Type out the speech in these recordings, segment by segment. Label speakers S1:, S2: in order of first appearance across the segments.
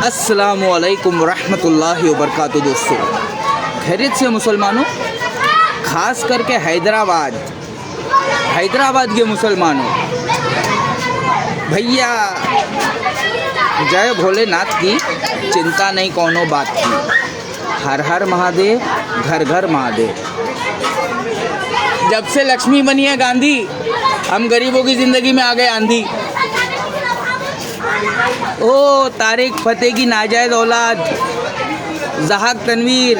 S1: अस्सलामुअलैकुम रहमतुल्लाहि वबरकातुहू। दोस्तों, खैरियत से मुसलमानों, ख़ास करके हैदराबाद के मुसलमानों, भैया जय भोलेनाथ की, चिंता नहीं कोनो बात की, हर हर महादेव, घर घर महादेव। जब से लक्ष्मी बनी है गांधी, हम गरीबों की ज़िंदगी में आ गए आंधी। ओ तारिक फतेह की नाजायज़ औलाद ज़हाक तनवीर,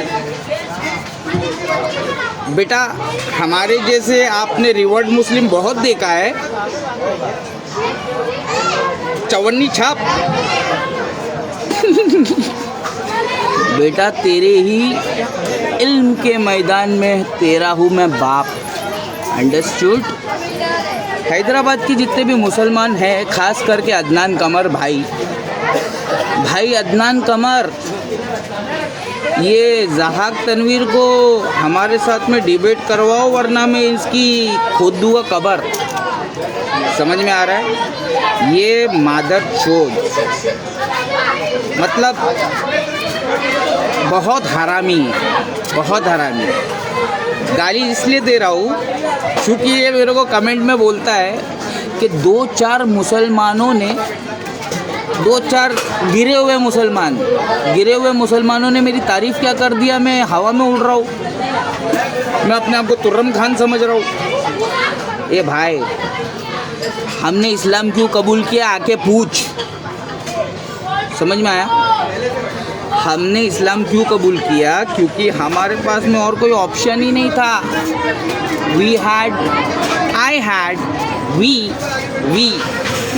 S1: बेटा हमारे जैसे आपने रिवर्ड मुस्लिम बहुत देखा है। चवन्नी छाप बेटा तेरे ही इल्म के मैदान में तेरा हूँ मैं बाप। अंडरस्टूड। हैदराबाद के जितने भी मुसलमान हैं, ख़ास करके अदनान कमर भाई अदनान कमर, ये ज़हाक तनवीर को हमारे साथ में डिबेट करवाओ, वरना मैं इसकी खोद दूँगा कबर। समझ में आ रहा है? ये मादर चोद, मतलब बहुत हरामी है, बहुत हरामी। गाली इसलिए दे रहा हूँ क्योंकि ये मेरे को कमेंट में बोलता है कि दो चार गिरे हुए मुसलमानों ने मेरी तारीफ़ क्या कर दिया, मैं हवा में उड़ रहा हूँ, मैं अपने आप को तुर्रम खान समझ रहा हूँ। ए भाई, हमने इस्लाम क्यों कबूल किया, आके पूछ। समझ में आया? हमने इस्लाम क्यों कबूल किया? क्योंकि हमारे पास में और कोई ऑप्शन ही नहीं था। we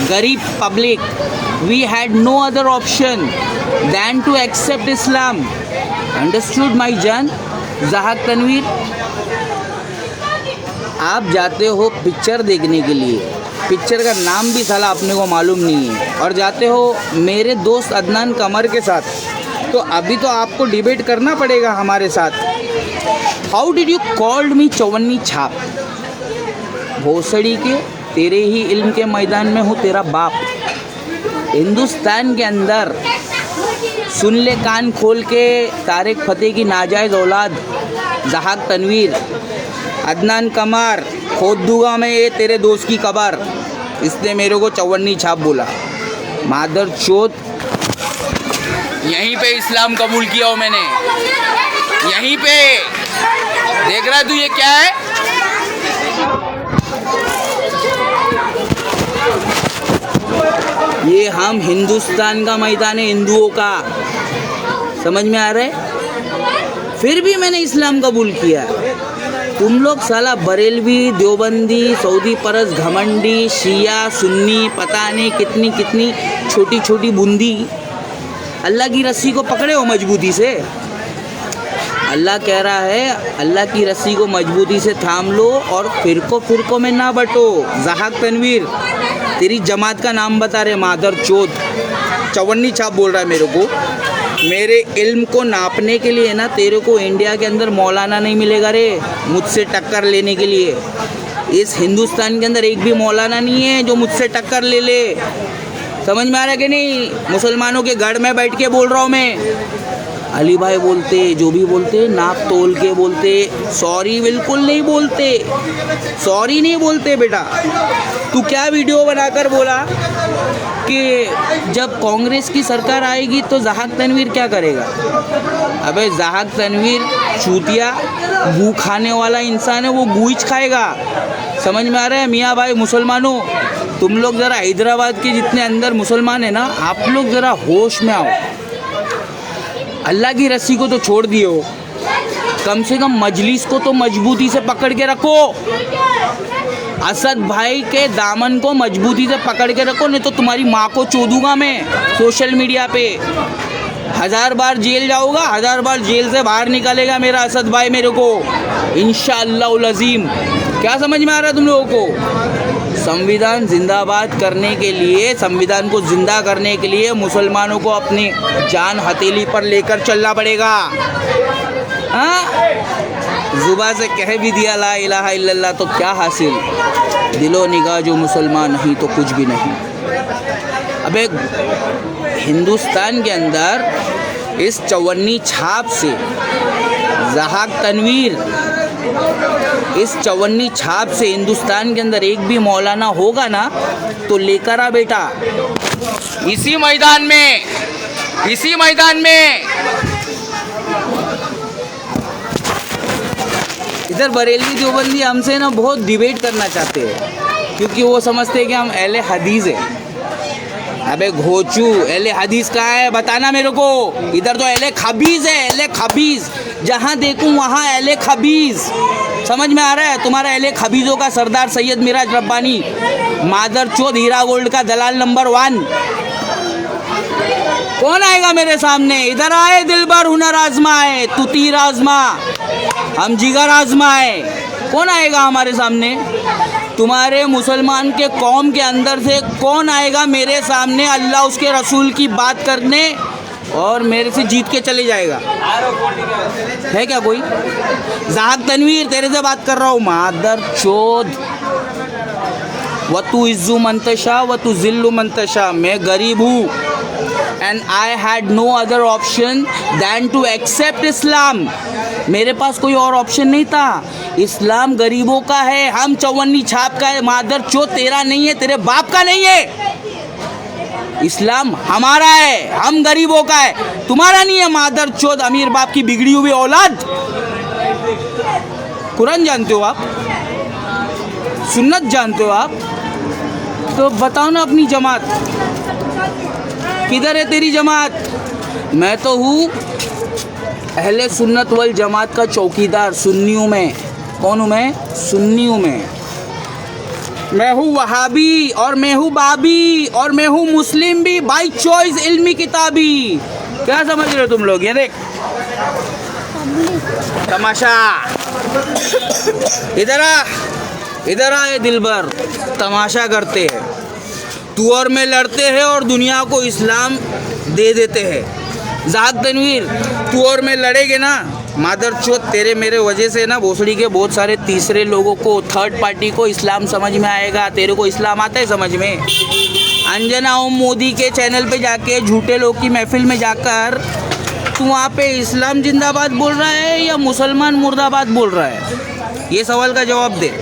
S1: गरीब public, we had no other option than to accept Islam. Understood my जान? ज़हाक तनवीर, आप जाते हो पिक्चर देखने के लिए, पिक्चर का नाम भी साला अपने को मालूम नहीं है, और जाते हो मेरे दोस्त अदनान कमर के साथ, तो अभी तो आपको डिबेट करना पड़ेगा हमारे साथ। How did you called me चवन्नी छाप? भोसड़ी के, तेरे ही इल्म के मैदान में हूँ तेरा बाप। हिंदुस्तान के अंदर सुन ले कान खोल के, तारिक फतेह की नाजायज़ औलाद ज़हाक तनवीर, अदनान कमर, खोद दूँगा मैं ये तेरे दोस्त की कबर। इसने मेरे को चवन्नी छाप बोला। मादर चोद, यहीं पे इस्लाम कबूल किया हो मैंने, यहीं पे। देख रहा तू ये क्या है? ये हम हिंदुस्तान का मैदान है, हिंदुओं का। समझ में आ रहा है? फिर भी मैंने इस्लाम कबूल किया। तुम लोग साला बरेलवी, देवबंदी, सऊदी परस, घमंडी, शिया, सुन्नी, पता नहीं कितनी कितनी छोटी छोटी बूंदी, अल्लाह की रस्सी को पकड़े हो मजबूती से। अल्लाह कह रहा है, अल्लाह की रस्सी को मजबूती से थाम लो और फिरकों में ना बटो। ज़हाक तनवीर, तेरी जमात का नाम बता रहे मादर चोद। चवन्नी छाप बोल रहा है मेरे को। मेरे इल्म को नापने के लिए ना तेरे को इंडिया के अंदर मौलाना नहीं मिलेगा रे, मुझसे टक्कर लेने के लिए। इस हिंदुस्तान के अंदर एक भी मौलाना नहीं है जो मुझसे टक्कर ले ले। समझ में आ रहा है कि नहीं? मुसलमानों के गढ़ में बैठ के बोल रहा हूँ मैं। अली भाई बोलते, जो भी बोलते, नाप तोल के बोलते, सॉरी बिल्कुल नहीं बोलते, सॉरी नहीं बोलते। बेटा तू क्या वीडियो बनाकर बोला कि जब कांग्रेस की सरकार आएगी तो ज़हाक तनवीर क्या करेगा? अबे ज़हाक तनवीर चूतिया, गू खाने वाला इंसान है, वो गूच खाएगा। समझ में आ रहा है मियाँ भाई? मुसलमानों, तुम लोग ज़रा हैदराबाद के जितने अंदर मुसलमान हैं ना, आप लोग ज़रा होश में आओ। अल्लाह की रस्सी को तो छोड़ दिए हो, कम से कम मजलिस को तो मजबूती से पकड़ के रखो। असद भाई के दामन को मजबूती से पकड़ के रखो, नहीं तो तुम्हारी माँ को चोदूंगा मैं सोशल मीडिया पे। 1000 बार जेल जाऊंगा, 1000 बार जेल से बाहर निकलेगा मेरा असद भाई मेरे को, इंशाअल्लाह अज़ीम। क्या समझ में आ रहा है तुम लोगों को? संविधान जिंदाबाद करने के लिए, संविधान को जिंदा करने के लिए मुसलमानों को अपनी जान हथेली पर लेकर चलना पड़ेगा। हाँ, जुबान से कह भी दिया ला इलाहा इल्लल्लाह तो क्या हासिल, दिलो निगाह जो मुसलमान नहीं तो कुछ भी नहीं। अबे हिंदुस्तान के अंदर इस चवन्नी छाप से ज़हाक तनवीर, इस चवन्नी छाप से हिंदुस्तान के अंदर एक भी मौलाना होगा ना तो लेकर आ बेटा, इसी मैदान में, इसी मैदान में। इधर बरेलवी देवबंदी हमसे ना बहुत डिबेट करना चाहते हैं, क्योंकि वो समझते हैं कि हम अहले हदीस है। अबे घोचू, अहले हदीस कहाँ है बताना मेरे को। इधर तो अहले खबीज है, अहले खबीज, जहाँ देखूँ वहाँ अहले खबीज। समझ में आ रहा है? तुम्हारा अहले खबीजों का सरदार सैयद मिराज रब्बानी, मादर चोद हीरा गोल्ड का दलाल नंबर 1। कौन आएगा मेरे सामने? इधर आए दिलबर, हुनर आजमाए, तू तीर आजमा, हम जिगर आजमाए। कौन आएगा हमारे सामने? तुम्हारे मुसलमान के कौम के अंदर से कौन आएगा मेरे सामने अल्लाह उसके रसूल की बात करने और मेरे से जीत के चले जाएगा? है क्या कोई? ज़हाक तनवीर तेरे से बात कर रहा हूँ, मादर चोद। व तू इज्जू मंतशा व तू जिल्लु मंतशा, मैं गरीब हूँ and I had no other option than to accept Islam। मेरे पास कोई और ऑप्शन नहीं था। इस्लाम गरीबों का है, हम चौवन्नी छाप का है, मादर चोद तेरा नहीं है, तेरे बाप का नहीं है। इस्लाम हमारा है, हम गरीबों का है, तुम्हारा नहीं है मादर चोद अमीर बाप की बिगड़ी हुई औलाद। कुरान जानते हो आप? सुन्नत जानते हो आप? तो बताओ ना अपनी जमात किधर है? तेरी जमात? मैं तो हूँ अहले सुन्नत वल जमात का चौकीदार सुन्नियों में। कौन हूँ मैं? सुन्नियों में। मैं हूँ वहाबी और मैं हूँ बाबी और मैं हूँ मुस्लिम भी, बाई चॉइस इल्मी किताबी। क्या समझ रहे हो तुम लोग? ये देख तमाशा। इधर आ, इधर आए दिलबर, तमाशा करते हैं। तू और मैं लड़ते हैं और दुनिया को इस्लाम दे देते हैं। ज़हाक तनवीर, तू और मैं लड़ेंगे ना, मादर चोद तेरे मेरे वजह से ना भोसड़ी के बहुत सारे तीसरे लोगों को, थर्ड पार्टी को इस्लाम समझ में आएगा। तेरे को इस्लाम आता है समझ में? अंजना ओम मोदी के चैनल पे जाके, झूठे लोग की महफिल में जाकर तू वहाँ पे इस्लाम जिंदाबाद बोल रहा है या मुसलमान मुर्दाबाद बोल रहा है? ये सवाल का जवाब दे।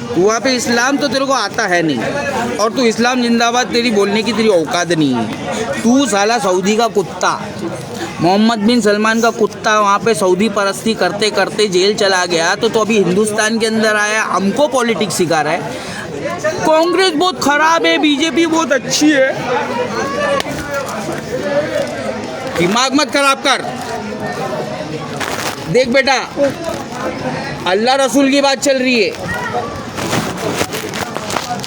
S1: वहाँ पे इस्लाम तो तेरे को आता है नहीं और तू इस्लाम जिंदाबाद तेरी बोलने की तेरी औकात नहीं है। तू साला सऊदी का कुत्ता, मोहम्मद बिन सलमान का कुत्ता, वहाँ पे सऊदी परस्ती करते करते जेल चला गया तो अभी हिंदुस्तान के अंदर आया, हमको पॉलिटिक्स सिखा रहा है। कांग्रेस बहुत खराब है, बीजेपी बहुत अच्छी है। दिमाग मत खराब कर। देख बेटा, अल्लाह रसूल की बात चल रही है।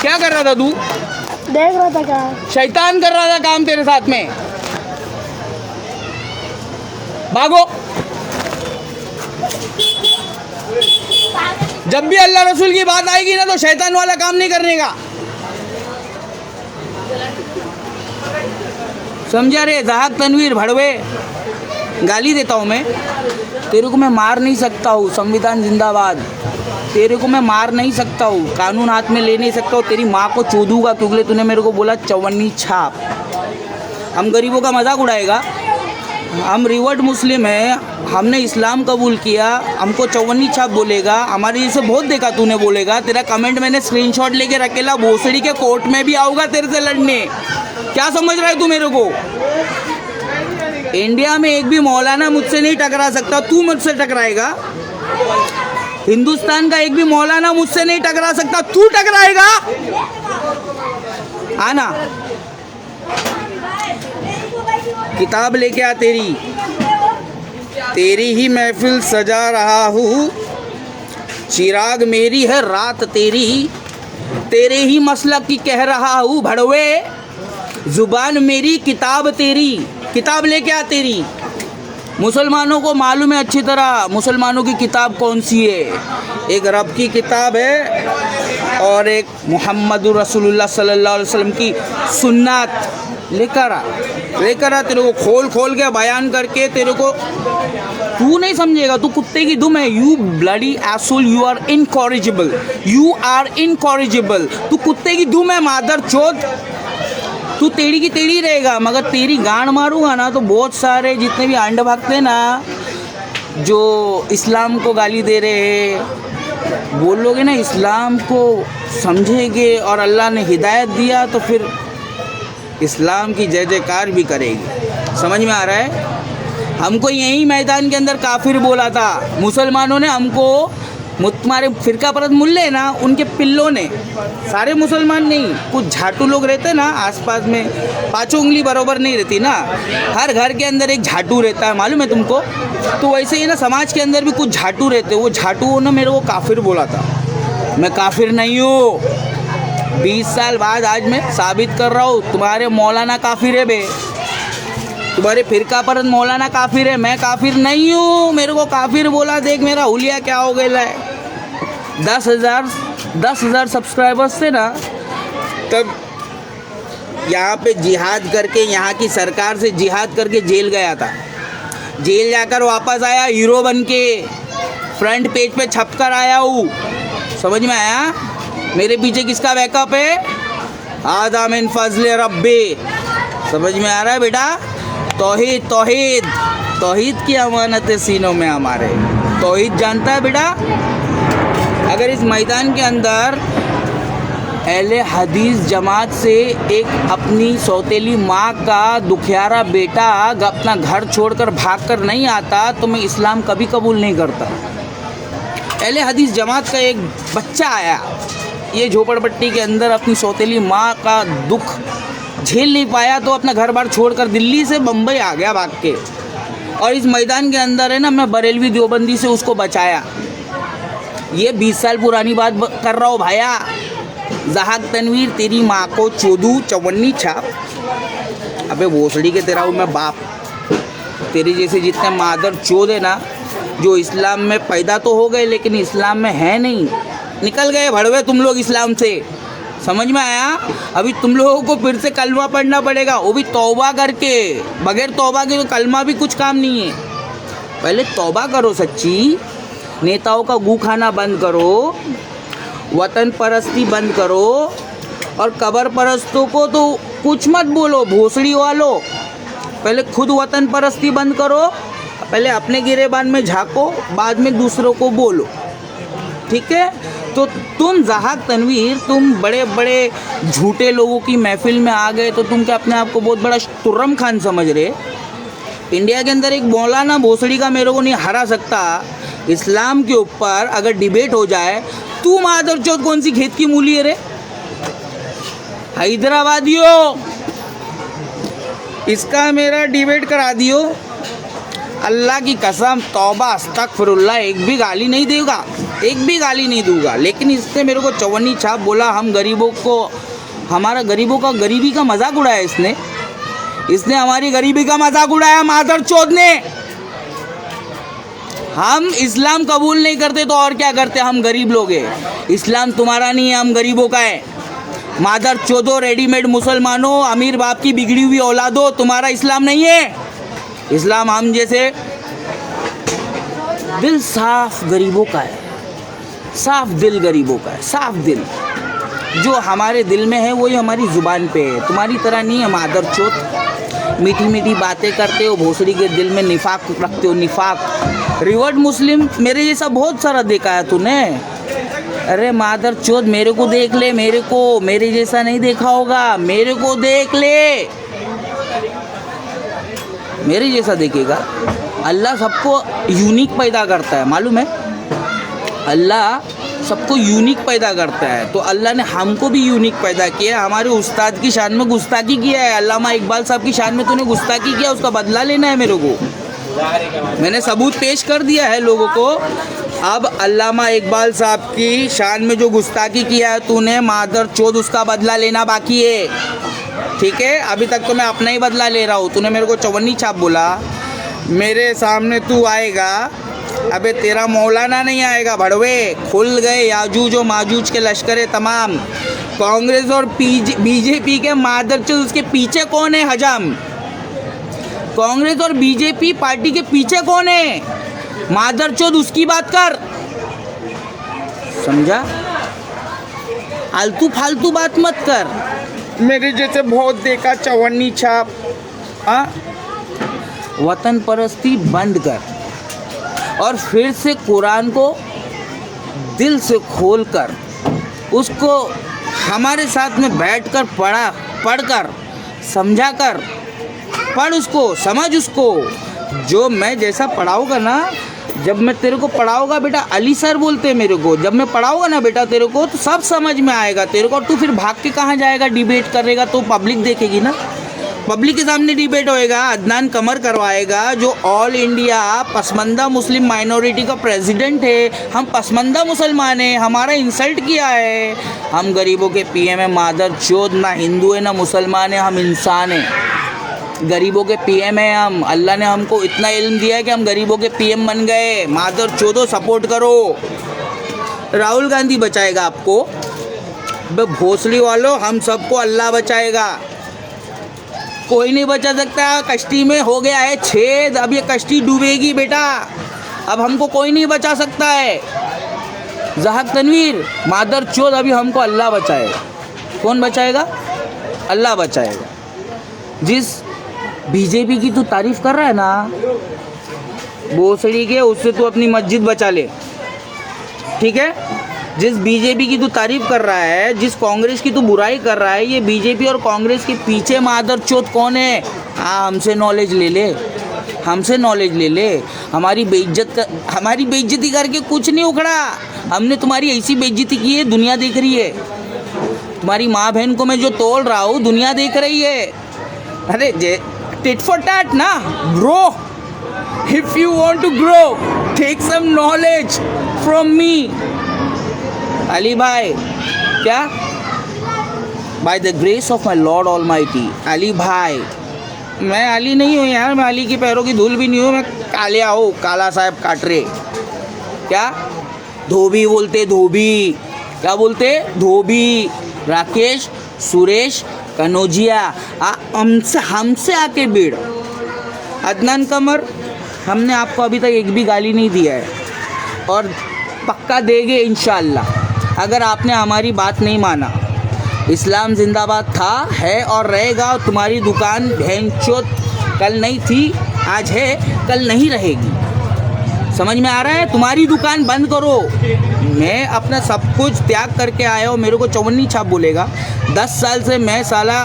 S1: क्या कर रहा था तू?
S2: देख रहा था क्या?
S1: शैतान कर रहा था काम तेरे साथ में। भागो। जब भी अल्लाह रसूल की बात आएगी ना तो शैतान वाला काम नहीं करने का, समझा रे? ज़हाक तनवीर भड़वे, गाली देता हूँ मैं तेरे को, मैं मार नहीं सकता हूँ। संविधान जिंदाबाद, तेरे को मैं मार नहीं सकता हूँ, कानून हाथ में ले नहीं सकता हूँ, तेरी माँ को चोदूंगा क्योंकि तूने मेरे को बोला चवन्नी छाप। हम गरीबों का मजाक उड़ाएगा? हम रिवर्ट मुस्लिम हैं, हमने इस्लाम कबूल किया, हमको चवन्नी छाप बोलेगा? हमारे जैसे बहुत देखा तूने बोलेगा। तेरा कमेंट मैंने स्क्रीनशॉट लेके रखेला, भोसड़ी के कोर्ट में भी आऊँगा तेरे से लड़ने। क्या समझ रहा है तू मेरे को? इंडिया में एक भी मौलाना मुझसे नहीं टकरा सकता, तू मुझसे टकराएगा। हिंदुस्तान का एक भी मौलाना मुझसे नहीं टकरा सकता, तू टकराएगा। आना, किताब लेके आ, तेरी ही महफिल सजा रहा हूँ, चिराग मेरी है रात तेरी, तेरे ही मसलक की कह रहा हूँ भड़वे, जुबान मेरी किताब तेरी, किताब लेके आ तेरी। मुसलमानों को मालूम है अच्छी तरह मुसलमानों की किताब कौन सी है। एक रब की किताब है और एक मुहम्मदुर रसूलुल्लाह सल्लल्लाहु अलैहि वसल्लम की सुन्नत। लेकर आ तेरे को खोल खोल के बयान करके तेरे को, तू नहीं समझेगा, तू कुत्ते की दुम है। You bloody asshole, you are incorrigible, you are incorrigible. तू कुत्ते की दुम है मादर चोद। तू टेढ़ी की टेढ़ी रहेगा, मगर तेरी गांड मारूंगा ना तो बहुत सारे जितने भी आंड भागते ना जो इस्लाम को गाली दे रहे हैं, बोलोगे ना इस्लाम को समझेंगे और अल्लाह ने हिदायत दिया तो फिर इस्लाम की जय जयकार भी करेगी। समझ में आ रहा है। हमको यही मैदान के अंदर काफिर बोला था मुसलमानों ने। हमको तुम्हारे फिरका परत मुल्ले ना, उनके पिल्लों ने, सारे मुसलमान नहीं, कुछ झाटू लोग रहते ना आसपास में, पाँचों उंगली बराबर नहीं रहती ना, हर घर के अंदर एक झाटू रहता है, मालूम है तुमको। तो वैसे ही ना समाज के अंदर भी कुछ झाटू रहते, वो झाटुओं ने मेरे को काफिर बोला था। मैं काफिर नहीं हूँ। 20 साल बाद आज मैं साबित कर रहा हूँ, तुम्हारे मौलाना काफिर है बे, तुम्हारे फिरका परत मौलाना काफिर है, मैं काफिर नहीं हूँ। मेरे को काफिर बोला, देख मेरा हुलिया क्या हो गया है। 10,000 सब्सक्राइबर्स थे ना, तब यहाँ पे जिहाद करके, यहाँ की सरकार से जिहाद करके जेल गया था। जेल जाकर वापस आया हीरो बन के, फ्रंट पेज पे छप कर आया हूँ। समझ में आया। मेरे पीछे किसका बैकअप है? आदा मिन फजले रब्बी। समझ में आ रहा है बेटा। तौहीद तौहीद तौहीद की अमानत है सीनों में हमारे। तौहीद जानता है बेटा। अगर इस मैदान के अंदर अहले हदीस जमात से एक अपनी सौतेली माँ का दुखियारा बेटा अपना घर छोड़कर भागकर नहीं आता तो मैं इस्लाम कभी कबूल नहीं करता। अहले हदीस जमात का एक बच्चा आया ये झोपड़पट्टी के अंदर, अपनी सौतेली माँ का दुख झेल नहीं पाया तो अपना घर बार छोड़कर दिल्ली से बम्बई आ गया भाग के। और इस मैदान के अंदर है ना, मैं बरेलवी देवबंदी से उसको बचाया। ये 20 साल पुरानी बात कर रहा हूँ भाया। जहाक तनवीर तेरी माँ को चोदू चवन्नी छाप। अबे भोसड़ी के तेरा हूँ मैं बाप। तेरी जैसे जितने मादर चोद है ना, जो इस्लाम में पैदा तो हो गए लेकिन इस्लाम में है नहीं, निकल गए भड़वे तुम लोग इस्लाम से। समझ में आया। अभी तुम लोगों को फिर से कलमा पढ़ना पड़ेगा, वो भी तौबा करके। बगैर तौबा के तो कलमा भी कुछ काम नहीं है। पहले तौबा करो सच्ची, नेताओं का गू खाना बंद करो, वतन परस्ती बंद करो, और कबर परस्तों को तो कुछ मत बोलो भोसड़ी वालों। पहले खुद वतन परस्ती बंद करो, पहले अपने गिरेबान में झांको, बाद में दूसरों को बोलो। ठीक है। तो तुम जहाक तनवीर, तुम बड़े बड़े झूठे लोगों की महफिल में आ गए तो तुम क्या अपने आप को बहुत बड़ा तुर्रम खान समझ रहे? इंडिया के अंदर एक मौलाना भोसड़ी का मेरे को नहीं हरा सकता इस्लाम के ऊपर। अगर डिबेट हो जाए, तू मादरचोद कौन सी खेत की मूली है रे? हैदराबादियों, इसका मेरा डिबेट करा दियो। अल्लाह की कसम, तौबा अस्तगफिरुल्लाह, एक भी गाली नहीं देगा, एक भी गाली नहीं दूंगा। लेकिन इसने मेरे को चवन्नी छाप बोला, हम गरीबों को, हमारा गरीबों का गरीबी का मजाक उड़ाया इसने हमारी गरीबी का मजाक उड़ाया मादर चोद ने। हम इस्लाम कबूल नहीं करते तो और क्या करते? हम गरीब लोग हैं। इस्लाम तुम्हारा नहीं है, हम गरीबों का है। मादर चोदो, रेडीमेड मुसलमानों, अमीर बाप की बिगड़ी हुई औलादो, तुम्हारा इस्लाम नहीं है। इस्लाम हम जैसे दिल साफ गरीबों का है, साफ दिल गरीबों का है, साफ दिल। जो हमारे दिल में है वही हमारी ज़ुबान पे है। तुम्हारी तरह नहीं है मादरचोद, मीठी मीठी बातें करते हो, भोसड़ी के दिल में निफाक रखते हो। निफाक रिवर्ड मुस्लिम मेरे जैसा बहुत सारा देखा है तूने। अरे मादरचोद, मेरे को देख ले, मेरे को, मेरे जैसा नहीं देखा होगा, मेरे को देख ले, मेरे जैसा देखेगा। अल्लाह सबको यूनिक पैदा करता है, मालूम है। अल्लाह सबको यूनिक पैदा करता है, तो अल्लाह ने हमको भी यूनिक पैदा किया है। हमारे उस्ताद की शान में गुस्ताखी किया है, अल्लामा इकबाल साहब की शान में तूने गुस्ताखी किया, उसका बदला लेना है मेरे को। मैंने सबूत पेश कर दिया है लोगों को। अब अल्लामा इकबाल साहब की शान में जो गुस्ताखी किया है तूने, मादर चोद, उसका बदला लेना बाकी है, ठीक है। अभी तक तो मैं अपना ही बदला ले रहा हूँ। तूने मेरे को चवन्नी छाप बोला, मेरे सामने तू आएगा, अबे तेरा मौलाना नहीं आएगा भड़वे। खुल गए याजूज और माजूज के लश्कर तमाम। कांग्रेस और बीजेपी के मादरचोद, उसके पीछे कौन है हजम? कांग्रेस और बीजेपी पार्टी के पीछे कौन है? मादरचोद, उसकी बात कर, समझा? आलतू फालतू बात मत कर। मेरे जैसे बहुत देखा चवन्नी छाप। वतन परस्ती बंद कर और फिर से कुरान को दिल से खोल कर उसको हमारे साथ में बैठकर पढ़कर समझा कर पढ़, उसको समझ, उसको जो मैं जैसा पढ़ाऊँगा ना, जब मैं तेरे को पढ़ाऊँगा बेटा, अली सर बोलते हैं मेरे को, जब मैं पढ़ाऊँगा ना बेटा तेरे को तो सब समझ में आएगा तेरे को। तू फिर भाग के कहाँ जाएगा? डिबेट करेगा तो पब्लिक देखेगी ना, पब्लिक के सामने डिबेट होएगा। अदनान कमर करवाएगा, जो ऑल इंडिया पसमंदा मुस्लिम माइनॉरिटी का प्रेसिडेंट है। हम पसमंदा मुसलमान हैं, हमारा इंसल्ट किया है। हम गरीबों के पीएम है मादर चोद, ना हिंदू है ना मुसलमान है, हम इंसान हैं। गरीबों के पीएम है हम। अल्लाह ने हमको इतना इल्म दिया है कि हम गरीबों के पीएम बन गए। मादर चोदो, सपोर्ट करो। राहुल गांधी बचाएगा आपको, भोसड़ी वालों, हम सबको अल्लाह बचाएगा। कोई नहीं बचा सकता। कश्ती में हो गया है छेद, अब ये कश्ती डूबेगी बेटा, अब हमको कोई नहीं बचा सकता है। जहाक तनवीर, मादर चोद, अभी हमको अल्लाह बचाएगा। कौन बचाएगा? अल्लाह बचाएगा। जिस बीजेपी की तू तारीफ कर रहा है ना भोसड़ी के, उससे तू अपनी मस्जिद बचा ले, ठीक है। जिस बीजेपी की तू तारीफ कर रहा है, जिस कांग्रेस की तू बुराई कर रहा है, ये बीजेपी और कांग्रेस के पीछे मादर चोद कौन है? हमसे नॉलेज ले ले, हमसे नॉलेज ले ले। हमारी बेइज्जती करके कुछ नहीं उखड़ा। हमने तुम्हारी ऐसी बेइज्जती की है, दुनिया देख रही है। तुम्हारी माँ बहन को मैं जो तोल रहा हूँ, दुनिया देख रही है। अरे tit for tat ना bro, if you want to grow take some knowledge from me। Ali भाई, क्या? by the grace of my Lord Almighty, Ali भाई, मैं अली नहीं हूँ यार, मैं अली की पैरों की धूल भी नहीं हूँ, मैं कालिया हूँ, काला साहब काटरे। क्या धोबी बोलते? धोबी क्या बोलते? धोबी। राकेश, सुरेश, कनौजिया, हमसे आके भीड़। अदनान कमर, हमने आपको अभी तक एक भी गाली नहीं दिया है और पक्का देंगे इंशाअल्लाह अगर आपने हमारी बात नहीं माना। इस्लाम जिंदाबाद था, है और रहेगा। तुम्हारी दुकान भैंचोद कल नहीं थी, आज है, कल नहीं रहेगी। समझ में आ रहा है? तुम्हारी दुकान बंद करो। मैं अपना सब कुछ त्याग करके आया हूँ, मेरे को चवन्नी छाप बोलेगा। 10 साल से मैं साला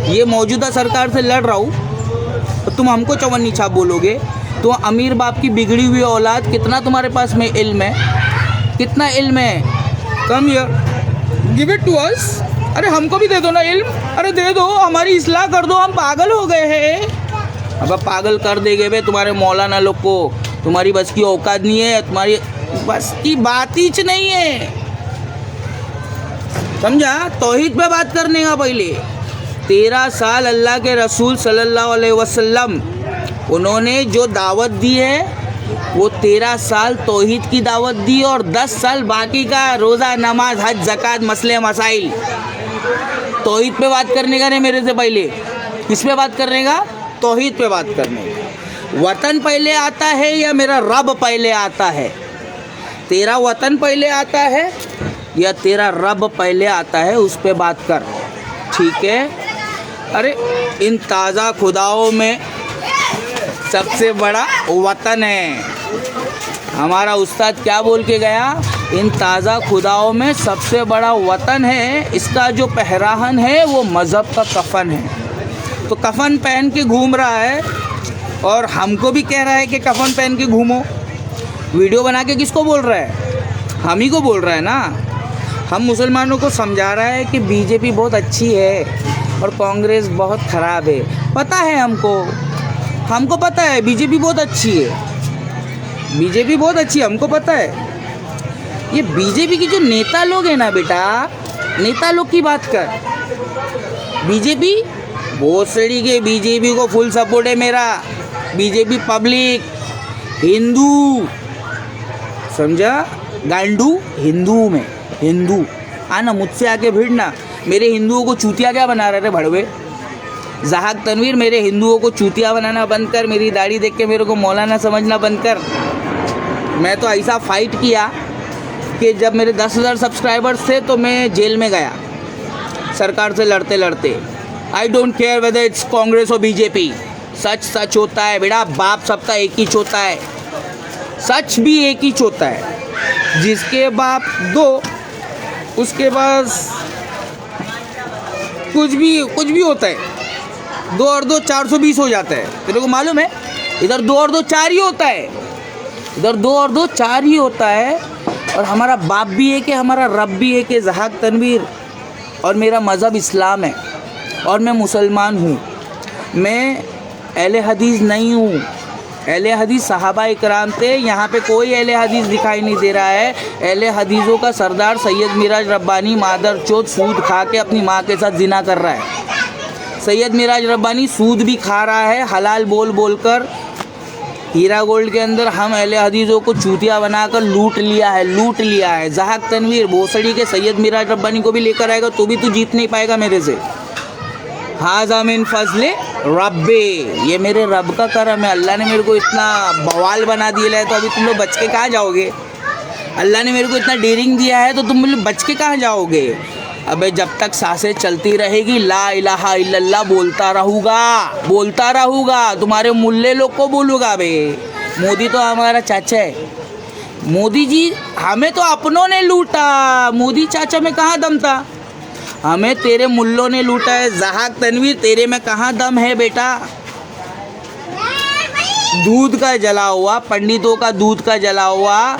S1: ये मौजूदा सरकार से लड़ रहा हूँ, तो तुम हमको चवन्नी छाप बोलोगे? तो अमीर बाप की बिगड़ी हुई औलाद, कितना तुम्हारे पास में इल्म है? कितना इल्म है? Come here, give it to us. अरे हमको भी दे दो ना इल्म, अरे दे दो, हमारी इस्लाह कर दो, हम पागल हो गए हैं। अब पागल कर देंगे बे तुम्हारे मौलाना लोग को। तुम्हारी बस की औकात नहीं है, तुम्हारी बस की बात ही नहीं है, समझा? तौहीद पे बात करने का पहले 13 साल अल्लाह के रसूल सल्लल्लाहु अलैहि वसल्लम उन्होंने जो दावत दी है वो 13 साल तौहीद की दावत दी और 10 साल बाकी का रोज़ा, नमाज, हज, ज़कात, मसले मसाइल। तौहीद पे बात करने का नहीं मेरे से पहले। किस पे बात करने का? तौहीद पे बात करने का। वतन पहले आता है या मेरा रब पहले आता है? तेरा वतन पहले आता है या तेरा रब पहले आता है? उस पे बात कर, ठीक है। अरे इन ताज़ा खुदाओं में सबसे बड़ा वतन है। हमारा उस्ताद क्या बोल के गया? इन ताज़ा खुदाओं में सबसे बड़ा वतन है। इसका जो पहराहन है वो मज़हब का कफन है। तो कफन पहन के घूम रहा है और हमको भी कह रहा है कि कफन पहन के घूमो। वीडियो बना के किसको बोल रहा है? हम ही को बोल रहा है ना। हम मुसलमानों को समझा रहा है कि बीजेपी बहुत अच्छी है और कांग्रेस बहुत ख़राब है। पता है हमको पता है बीजेपी बहुत अच्छी है, बीजेपी बहुत अच्छी है, हमको पता है। ये बीजेपी की जो नेता लोग हैं ना बेटा, नेता लोग की बात कर। बीजेपी भोसड़ी के, बीजेपी को फुल सपोर्ट है मेरा। बीजेपी पब्लिक, हिंदू, समझा, गांडू हिंदू में, हिंदू आना मुझसे आके भिड़ना। मेरे हिंदुओं को चूतिया क्या बना रहे थे भड़वे? ज़हाक तनवीर, मेरे हिंदुओं को चूतिया बनाना बंद कर। मेरी दाढ़ी देख के मेरे को मौलाना समझना बंद कर। मैं तो ऐसा फाइट किया कि जब मेरे 10,000 सब्सक्राइबर्स थे तो मैं जेल में गया सरकार से लड़ते लड़ते। I don't care whether it's Congress और बीजेपी। सच सच होता है बेटा, बाप सबका एक ही होता है, सच भी एक ही होता है। जिसके बाप दो, उसके पास कुछ भी होता है। 2 और 2 420 हो जाता है। तेरे को मालूम है? इधर 2 और 2 4 ही होता है, इधर 2 और 2 4 ही होता है। और हमारा बाप भी एक है, हमारा रब भी एक है, ज़हाक तनवीर। और मेरा मज़हब इस्लाम है और मैं मुसलमान हूँ। मैं अहले हदीस नहीं हूँ। अहले हदीस सहाबा इकराम थे, यहाँ पे कोई अहले हदीस दिखाई नहीं दे रहा है। अहले हदीसों का सरदार सैयद मिराज रब्बानी मादर चोद सूद खा के अपनी माँ के साथ जिना कर रहा है। सैयद मिराज रब्बानी सूद भी खा रहा है हलाल बोल बोल कर। हीरा गोल्ड के अंदर हम अहले हदीसों को चूतिया बनाकर लूट लिया है। ज़हाक तनवीर भोसड़ी के सैयद मिराज रब्बानी को भी लेकर आएगा तो भी तू जीत नहीं पाएगा मेरे से। हाज़ा मिन फज़ले रब्बे, ये मेरे रब का करम है। अल्लाह ने मेरे को इतना बवाल बना दिया है तो अभी तुम लोग बच के कहाँ जाओगे? अल्लाह ने मेरे को इतना डेयरिंग दिया है तो तुम लोग बच के कहाँ जाओगे? अबे जब तक सांसें चलती रहेगी ला इलाहा इल्लल्लाह बोलता रहूँगा। तुम्हारे मुल्ले लोग को बोलूँगा। बे मोदी तो हमारा चाचा है। मोदी जी हमें तो अपनों ने लूटा, मोदी चाचा में कहाँ दम था? हमें तेरे मुल्लों ने लूटा है। ज़हाक तनवीर तेरे में कहाँ दम है बेटा? दूध का जला हुआ, पंडितों का दूध का जला हुआ,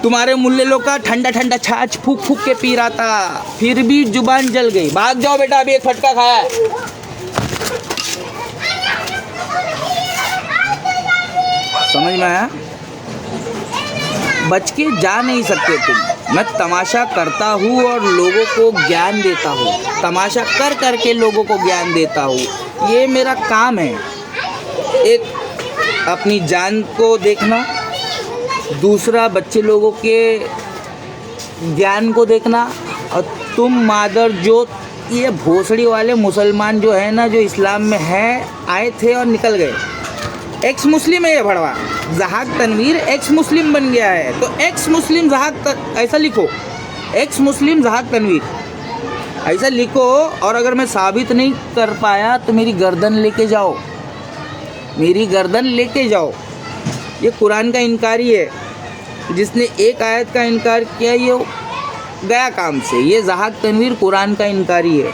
S1: तुम्हारे मुल्ले लोग का ठंडा ठंडा छाछ फूक फूक के पी रहा था, फिर भी जुबान जल गई। भाग जाओ बेटा, अभी एक फटका खाया है। समझ में आया? बच के जा नहीं सकते तुम। मैं तमाशा करता हूँ और लोगों को ज्ञान देता हूँ, तमाशा कर कर के लोगों को ज्ञान देता हूँ। ये मेरा काम है। एक अपनी जान को देखना, दूसरा बच्चे लोगों के ज्ञान को देखना। और तुम मादर जो ये भोसड़ी वाले मुसलमान जो है ना, जो इस्लाम में है, आए थे और निकल गए। एक्स मुस्लिम है ये भड़वा। ज़हाक तनवीर एक्स मुस्लिम बन गया है तो एक्स मुस्लिम ऐसा लिखो, एक्स मुस्लिम ज़हाक तनवीर ऐसा लिखो। और अगर मैं साबित नहीं कर पाया तो मेरी गर्दन लेके जाओ, मेरी गर्दन लेके जाओ। ये कुरान का इनकारी है। जिसने एक आयत का इनकार किया ये गया काम से। ये ज़हाक तनवीर कुरान का इनकारी है।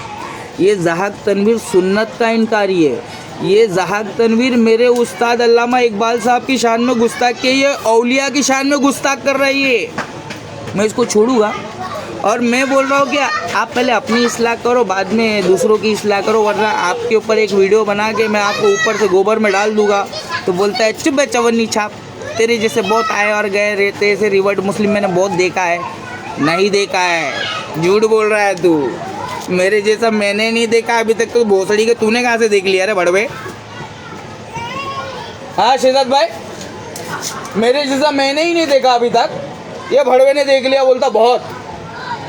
S1: ये ज़हाक तनवीर सुन्नत का इनकारी है। ये ज़हाक तनवीर मेरे उस्ताद अल्लामा इकबाल साहब की शान में गुस्ताख के, ये औलिया की शान में गुस्ताख कर रही है। मैं इसको छोड़ूंगा। और मैं बोल रहा हूँ कि आप पहले अपनी इस्लाह करो, बाद में दूसरों की इस्लाह करो, वरना आपके ऊपर एक वीडियो बना के मैं आपको ऊपर से गोबर में डाल दूंगा तो बोलता है चुप है चवन्नी छाप। तेरे जैसे बहुत आए और गए रहते ऐसे रिवर्ट मुस्लिम मैंने बहुत देखा है। नहीं देखा है, झूठ बोल रहा है तू। मेरे जैसा मैंने नहीं देखा अभी तक। तो भोसड़ी के तूने कहाँ से देख लिया रे बड़वे? हाँ शहजाद भाई, मेरे जैसा मैंने ही नहीं देखा अभी तक, ये भड़वे ने देख लिया बोलता बहुत।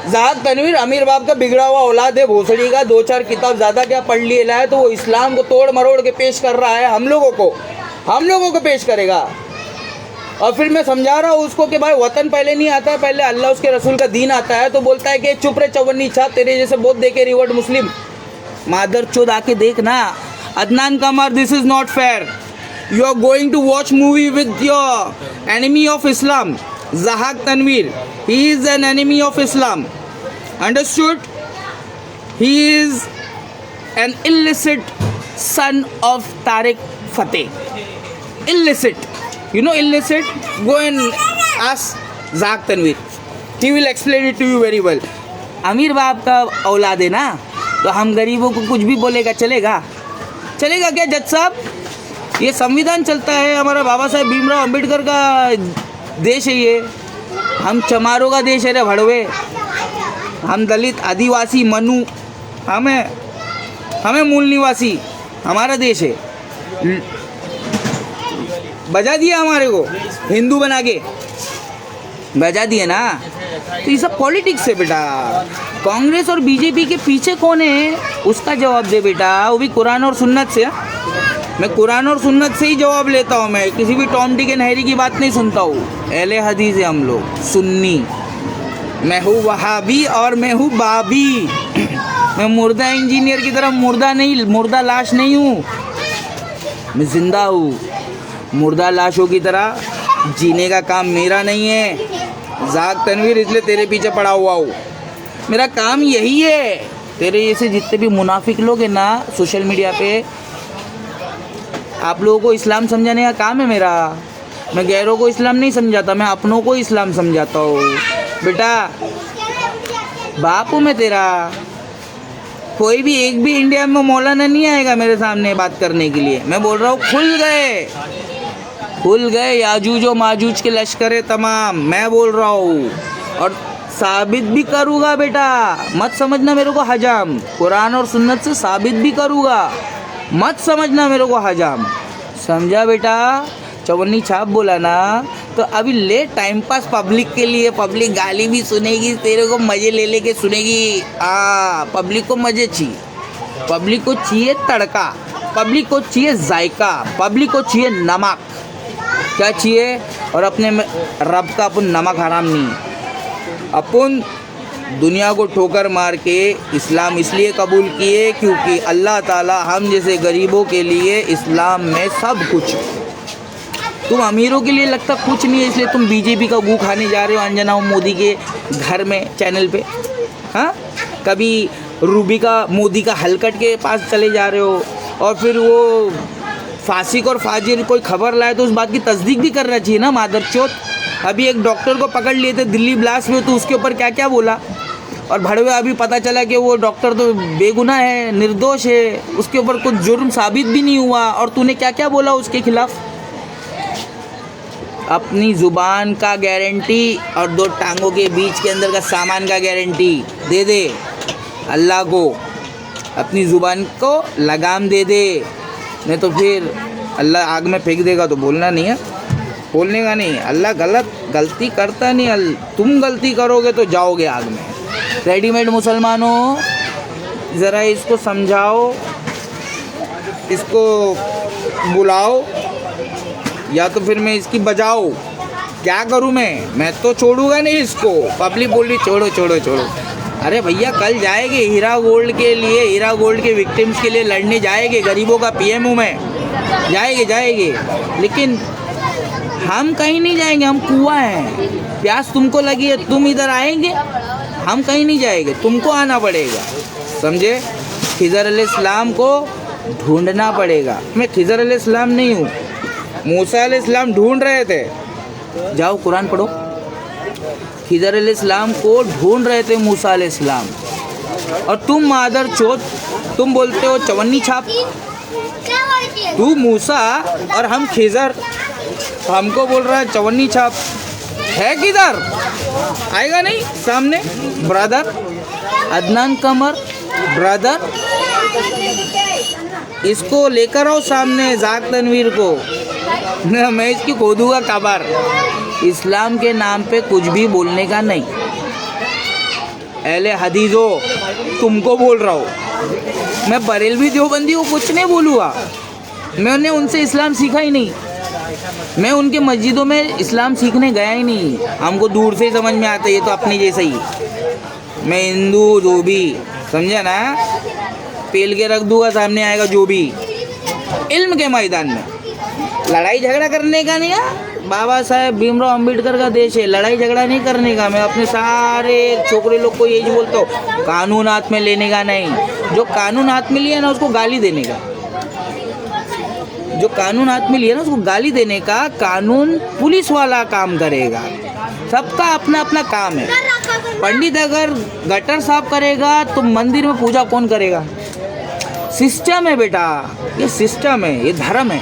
S1: ज़हाक तनवीर अमीर बाप का बिगड़ा हुआ औलाद है भोसड़ी का। 2-4 किताब ज़्यादा क्या पढ़ लिए लाए तो वो इस्लाम को तोड़ मरोड़ के पेश कर रहा है हम लोगों को पेश करेगा। और फिर मैं समझा रहा हूँ उसको कि भाई वतन पहले नहीं आता है, पहले अल्लाह उसके रसूल का दीन आता है। तो बोलता है कि चुप रे चवन्नी छाप, तेरे जैसे बहुत देखे रिवर्ट मुस्लिम। मादर चोद आके देखना। Adnan Qamar, this is not fair. You are going to watch movie with your enemy of Islam Zahak Tanveer. He is an enemy of Islam, understood? He is an illicit son of Tariq Fateh. Illicit. You know illicit? Go and ask Zahak Tanveer. He will explain it to you very well. अमीर बाप का औलाद है ना, तो हम गरीबों को कुछ भी बोलेगा चलेगा क्या जज साहब? ये संविधान चलता है, हमारा बाबा साहेब भीमराव अंबेडकर का देश है ये। हम चमारों का देश है रे भड़वे, हम दलित आदिवासी मनु, हमें मूल निवासी, हमारा देश है। बजा दिया हमारे को हिंदू बना के, बजा दिए ना। तो ये सब पॉलिटिक्स है बेटा। कांग्रेस और बीजेपी के पीछे कौन है उसका जवाब दे बेटा, वो भी कुरान और सुन्नत से। मैं कुरान और सुन्नत से ही जवाब लेता हूँ, मैं किसी भी टॉम डिक एंड हैरी की बात नहीं सुनता हूँ। अहले हदीस है हम लोग, सुन्नी। मैं हूँ वहाबी और मैं हूँ बाबी। मैं मुर्दा इंजीनियर की तरह मुर्दा लाश नहीं हूँ, मैं जिंदा हूँ। मुर्दा लाशों की तरह जीने का काम मेरा नहीं है। जाग तनवीर, इसलिए तेरे पीछे पड़ा हुआ हूँ। मेरा काम यही है। तेरे जैसे जितने भी मुनाफिक लोग हैं ना सोशल मीडिया पे, आप लोगों को इस्लाम समझाने का काम है मेरा। मैं गैरों को इस्लाम नहीं समझाता, मैं अपनों को इस्लाम समझाता हूँ। बेटा बाप हूँ मैं तेरा। कोई भी एक भी इंडिया में मौलाना नहीं आएगा मेरे सामने बात करने के लिए। मैं बोल रहा हूँ खुल गए याजूज और माजूज के लश्कर तमाम। मैं बोल रहा हूँ और साबित भी करूँगा बेटा। मत समझना मेरे को हजाम, कुरान और सुन्नत से साबित भी करूँगा। मत समझना मेरे को हजाम, समझा बेटा। चवन्नी छाप बोला ना, तो अभी ले टाइम पास पब्लिक के लिए। पब्लिक गाली भी सुनेगी, तेरे को मज़े ले लेके सुनेगी। पब्लिक को मज़े चाहिए, पब्लिक को चाहिए तड़का, पब्लिक को चाहिए जायका, पब्लिक को चाहिए नमक। क्या चाहिए? और अपने में रब का अपन नमक हराम नहीं है। अपन दुनिया को ठोकर मार के इस्लाम इसलिए कबूल किए क्योंकि अल्लाह ताला हम जैसे गरीबों के लिए इस्लाम में सब कुछ। तुम अमीरों के लिए लगता कुछ नहीं है, इसलिए तुम बीजेपी का गू खाने जा रहे हो अंजना मोदी के घर में चैनल पे। हाँ, कभी रूबी का मोदी का हलकट के पास चले जा रहे हो, और फिर वो फासिक और फाजिर कोई खबर लाए तो उस बात की तस्दीक भी करना चाहिए ना मादरचोद। अभी एक डॉक्टर को पकड़ लिए थे दिल्ली ब्लास्ट में, तो उसके ऊपर क्या क्या बोला। और भड़वे अभी पता चला कि वो डॉक्टर तो बेगुनाह है, निर्दोष है, उसके ऊपर कुछ जुर्म साबित भी नहीं हुआ, और तूने क्या क्या बोला उसके खिलाफ। अपनी ज़ुबान का गारंटी और दो टांगों के बीच के अंदर का सामान का गारंटी दे दे अल्लाह को। अपनी ज़ुबान को लगाम दे दे, नहीं तो फिर अल्लाह आग में फेंक देगा। तो बोलना नहीं है, बोलने का नहीं। अल्लाह गलती करता नहीं, तुम गलती करोगे तो जाओगे आग में। रेडीमेड मुसलमानों, ज़रा इसको समझाओ, इसको बुलाओ, या तो फिर मैं इसकी बजाओ। क्या करूं मैं तो छोड़ूंगा नहीं इसको। पब्लिक बोल रही छोड़ो छोड़ो छोड़ो। अरे भैया कल जाएंगे हीरा गोल्ड के लिए, हीरा गोल्ड के विक्टिम्स के लिए लड़ने जाएंगे। गरीबों का पीएम हूँ मैं, जाएंगे। लेकिन हम कहीं नहीं जाएंगे, हम कुआं हैं। प्यास तुमको लगी है, तुम इधर आएंगे, हम कहीं नहीं जाएंगे, तुमको आना पड़ेगा, समझे। खिज़र अलैहिस्सलाम को ढूंढना पड़ेगा। मैं खिज़र अलैहिस्सलाम नहीं हूँ, मूसा अलैहिस्सलाम ढूंढ रहे थे। जाओ कुरान पढ़ो। खिज़र अलैहिस्सलाम को ढूंढ रहे थे मूसा अलैहिस्सलाम, और तुम मादर चोद, तुम बोलते हो चवन्नी छाप। तू मूसा और हम खिज़र, हमको बोल रहा है चवन्नी छाप। है किधर? आएगा नहीं सामने। ब्रदर अदनान कमर, ब्रदर इसको लेकर आओ सामने, जाग तनवीर को। मैं इसकी खोदूंगा कबर। इस्लाम के नाम पे कुछ भी बोलने का नहीं। अहले हदीसो, तुमको बोल रहा हूँ। मैं बरेलवी देवबंदी को कुछ नहीं बोलूँगा। मैंने उनसे इस्लाम सीखा ही नहीं। मैं उनके मस्जिदों में इस्लाम सीखने गया ही नहीं। हमको दूर से ही समझ में आता है, ये तो अपने जैसा ही। मैं हिंदू जो भी, समझा ना, पेल के रख दूंगा, सामने आएगा जो भी। इल्म के मैदान में लड़ाई झगड़ा करने का नहीं है। बाबा साहेब भीमराव अंबेडकर का देश है, लड़ाई झगड़ा नहीं करने का। मैं अपने सारे छोकरे लोग को यही बोलता हूँ, कानून हाथ में लेने का नहीं। जो कानून हाथ में लिया ना उसको गाली देने का। जो कानून हाथ में लिया ना उसको गाली देने का। कानून पुलिस वाला काम करेगा, सबका अपना अपना काम है। पंडित अगर गटर साफ करेगा तो मंदिर में पूजा कौन करेगा? सिस्टम है बेटा, ये सिस्टम है, ये धर्म है।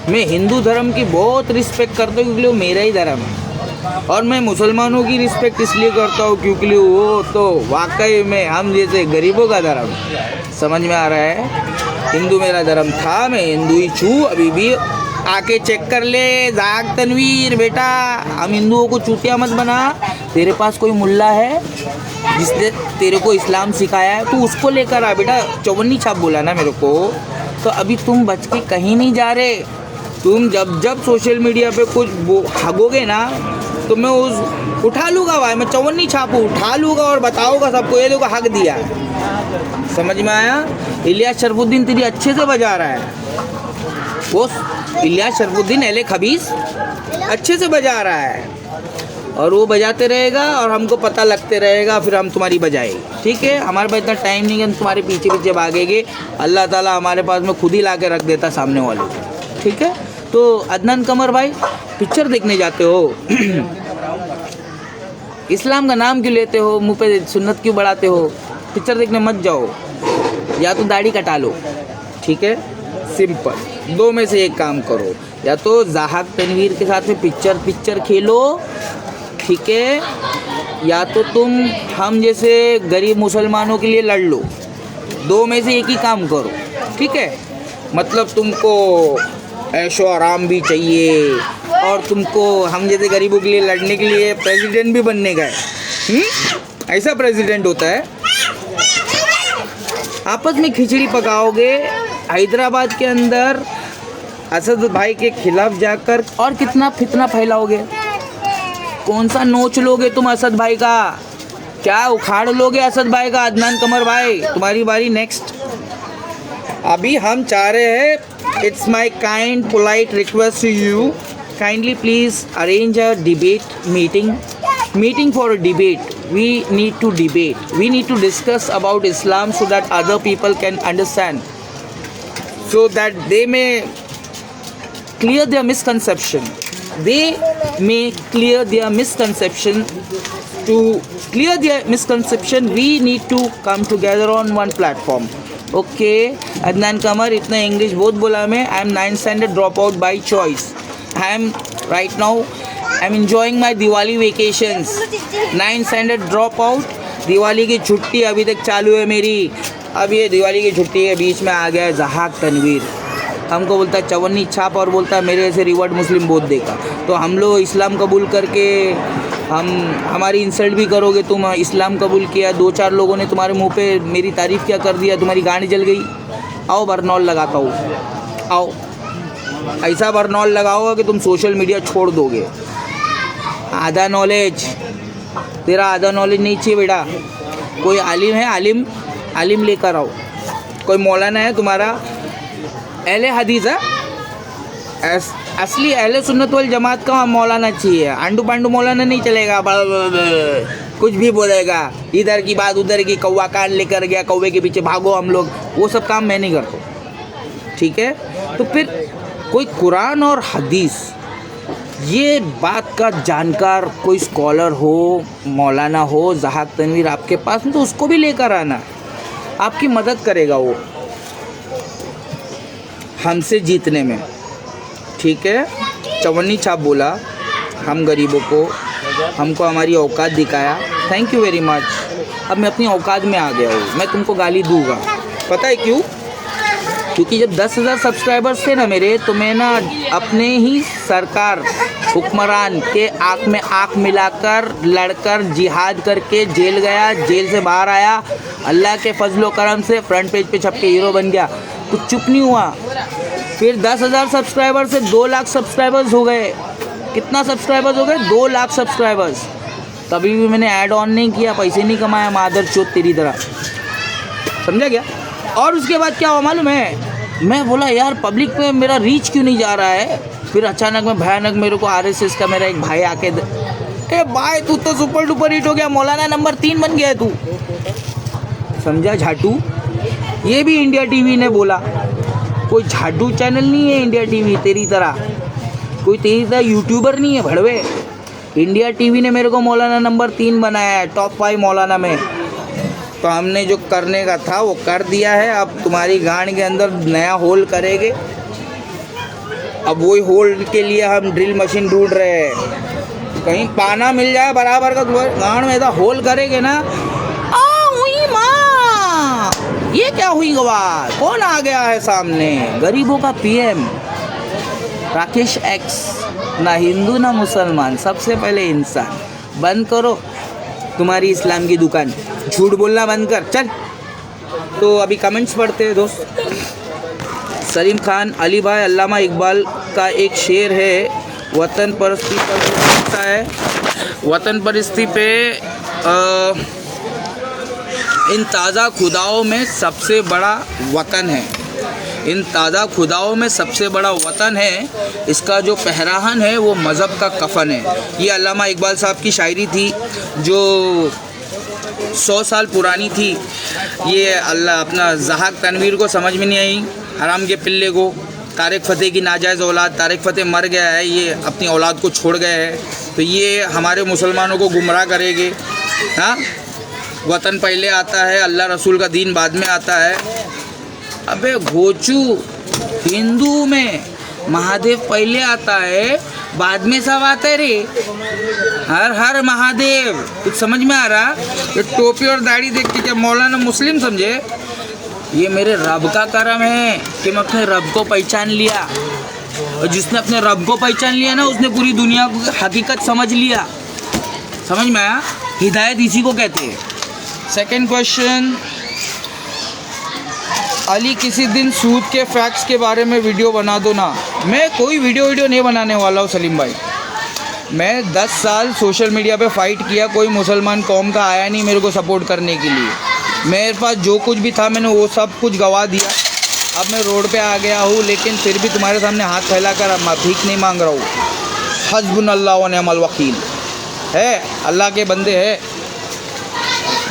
S1: मैं हिंदू धर्म की बहुत रिस्पेक्ट करता हूँ क्योंकि वो मेरा ही धर्म है। और मैं मुसलमानों की रिस्पेक्ट इसलिए करता हूँ क्योंकि वो तो वाकई में हम जैसे गरीबों का धर्म, समझ में आ रहा है। हिंदू मेरा धर्म था, मैं हिंदू ही छू अभी भी। आके चेक कर ले जाग तनवीर बेटा, हम हिंदुओं को चूतिया मत बना। तेरे पास कोई मुल्ला है जिसने तेरे को इस्लाम सिखाया है, तो उसको लेकर आ बेटा। चौवन्नी छाप बोला ना मेरे को, तो अभी तुम बच के कहीं नहीं जा रहे। तुम जब जब सोशल मीडिया पे कुछ हगोगे ना, तो मैं उस उठा लूँगा भाई, मैं चौवन्नी छाप उठा लूँगा और बताऊँगा सबको, ये देखो हक दिया। समझ में आया? इलियास शरफुद्दीन तेरी अच्छे से बजा रहा है, वो इलियास शरफुद्दीन एले खबीस अच्छे से बजा रहा है, और वो बजाते रहेगा और हमको पता लगते रहेगा, फिर हम तुम्हारी बजाए। ठीक है, हमारे पास इतना टाइम नहीं है तुम्हारे पीछे पीछे भागेंगे। अल्लाह ताला हमारे पास में खुद ही ला के रख देता सामने वाले को। ठीक है, तो अदनान कमर भाई पिक्चर देखने जाते हो इस्लाम का नाम क्यों लेते हो, मुँह पे सुन्नत क्यों बढ़ाते हो? पिक्चर देखने मत जाओ, या तो दाढ़ी कटा लो। ठीक है, सिंपल, दो में से एक काम करो, या तो ज़ाहक तनवीर के साथ में पिक्चर खेलो, ठीक है, या तो तुम हम जैसे गरीब मुसलमानों के लिए लड़ लो। दो में से एक ही काम करो। ठीक है, मतलब तुमको ऐशो आराम भी चाहिए और तुमको हम जैसे गरीबों के लिए लड़ने के लिए प्रेसिडेंट भी बनने का है। ऐसा प्रेसिडेंट होता है। आपस में खिचड़ी पकाओगे हैदराबाद के अंदर असद भाई के खिलाफ जाकर, और कितना फितना फैलाओगे? कौन सा नोच लोगे तुम असद भाई का? क्या उखाड़ लोगे असद भाई का? अदनान कमर भाई तुम्हारी बारी नेक्स्ट। अभी हम चाह रहे हैं, it's my kind polite request to you, kindly please arrange a debate meeting for a debate. We need to debate. We need to discuss about Islam so that other people can understand, so that they may clear their misconception. To clear their misconception, we need to come together on one platform. Okay, Adnan Kamar, इतना English बहुत बोला मैं. I am 9th standard dropout by choice. I am right now I'm enjoying my Diwali vacations. 9th standard dropout. Diwali की छुट्टी अभी तक चालू है मेरी. अब ये दिवाली की छुट्टी के बीच में आ गया है ज़हाक तनवीर. हमको बोलता है चवन्नी छाप और बोलता है मेरे ऐसे रिवर्ड मुस्लिम बोध देगा. तो हम लोग इस्लाम कबूल करके हमारी इंसल्ट भी करोगे. तुम इस्लाम कबूल किया, 2-4 लोगों ने तुम्हारे मुंह पे मेरी तारीफ़ क्या कर दिया, तुम्हारी गाड़ी जल गई. आओ बर्नौल लगाता हूँ, आओ. ऐसा बर्नौल लगाओगे कि तुम सोशल मीडिया छोड़ दोगे. आधा नॉलेज, तेरा आधा नॉलेज नहीं चाहिए बेटा. कोई आलिम है, आलिम लेकर आओ. कोई मौलाना है तुम्हारा अहले हदीस है, असली अहले सुन्नत वल जमात का मौलाना चाहिए. आंडू पांडू मौलाना नहीं चलेगा, कुछ भी बोलेगा, इधर की बात उधर की, कौवा कान लेकर गया, कौवे के पीछे भागो हम लोग. वो सब काम मैं नहीं करता. ठीक है, तो फिर कोई कुरान और हदीस ये बात का जानकार कोई स्कॉलर हो, मौलाना हो, ज़हाक तनवीर आपके पास में, तो उसको भी लेकर आना. आपकी मदद करेगा वो हमसे जीतने में. ठीक है, चवन्नी छाप बोला हम गरीबों को, हमको हमारी औकात दिखाया. Thank you very much. अब मैं अपनी औकात में आ गया हूँ. मैं तुमको गाली दूंगा. पता है क्यों? क्योंकि जब 10,000 सब्सक्राइबर्स थे ना मेरे, तो मैं ना अपने ही सरकार हुक्मरान के आँख में आँख मिलाकर लड़कर जिहाद करके जेल गया. जेल से बाहर आया, अल्लाह के फजलो करम से फ्रंट पेज पे छप के हीरो बन गया. कुछ चुप नहीं हुआ. फिर 10,000 सब्सक्राइबर से 2 लाख सब्सक्राइबर्स हो गए. कितना सब्सक्राइबर्स हो गए? 2 लाख सब्सक्राइबर्स. तभी भी मैंने ऐड ऑन नहीं किया, पैसे नहीं कमाया मादर चोत तेरी तरह. समझा क्या? और उसके बाद क्या हुआ मालूम है? मैं बोला यार पब्लिक पे मेरा रीच क्यों नहीं जा रहा है. फिर अचानक में भयानक मेरे को RSS का मेरा एक भाई आके, ए भाई तू तो सुपर डुपर हिट हो गया, मौलाना नंबर 3 बन गया है तू. समझा झाटू? ये भी इंडिया टीवी ने बोला. कोई झाटू चैनल नहीं है इंडिया टीवी तेरी तरह, कोई तेरी तरह यूट्यूबर नहीं है भड़वे. इंडिया टीवी ने मेरे को मौलाना नंबर 3 बनाया है, टॉप 5 मौलाना में. तो हमने जो करने का था वो कर दिया है. अब तुम्हारी गांड के अंदर नया होल करेंगे. अब वही होल के लिए हम ड्रिल मशीन ढूंढ रहे हैं. कहीं पाना मिल जाए बराबर का, गांड में ऐसा होल करेगे ना, हुई माँ, ये क्या हुई गवार, कौन आ गया है सामने, गरीबों का पीएम राकेश एक्स, ना हिंदू ना मुसलमान, सबसे पहले इंसान। बंद करो तुम्हारी इस्लाम की दुकान, झूठ बोलना बंद कर, चल। तो अभी कमेंट्स पढ़ते हैं दोस्त। सलीम खान, अली भाई, अल्लामा इकबाल का एक शेर है, वतन परस्ती पर है, वतन परस्ती पे इन ताज़ा खुदाओं में सबसे बड़ा वतन है, इन ताज़ा खुदाओं में सबसे बड़ा वतन है, इसका जो पहराहन है वो मज़हब का कफन है। ये अल्लामा इकबाल साहब की शायरी थी जो 100 साल पुरानी थी। ये अल्लाह अपना ज़हाक तनवीर को समझ में नहीं आई, हराम के पिल्ले को, तारिक फ़तेह की नाजायज़ औलाद, तारिक फ़तेह मर गया है, ये अपनी औलाद को छोड़ गए हैं, तो ये हमारे मुसलमानों को गुमराह करेंगे। हाँ, वतन पहले आता है, अल्लाह रसूल का दीन बाद में आता है। अबे घोचू, हिंदू में महादेव पहले आता है, बाद में सब आता है रे, हर हर महादेव। कुछ समझ में आ रहा? ये टोपी और दाढ़ी देख के क्या मौलाना मुस्लिम समझे? ये मेरे रब का करम है कि मैं अपने रब को पहचान लिया, और जिसने अपने रब को पहचान लिया ना, उसने पूरी दुनिया को हकीकत समझ लिया। समझ में आया? हिदायत इसी को कहते हैं। सेकंड क्वेश्चन, अली किसी दिन सूद के फैक्ट्स के बारे में वीडियो बना दो ना। मैं कोई वीडियो नहीं बनाने वाला हूँ सलीम भाई। मैं 10 साल सोशल मीडिया पे फाइट किया, कोई मुसलमान कौम का आया नहीं मेरे को सपोर्ट करने के लिए। मेरे पास जो कुछ भी था मैंने वो सब कुछ गवा दिया। अब मैं रोड पे आ गया हूँ, लेकिन फिर भी तुम्हारे सामने हाथ फैलाकर भीख नहीं मांग रहा हूँ। हस्बुनल्लाह व निअमल वकील है, अल्लाह के बंदे हैं।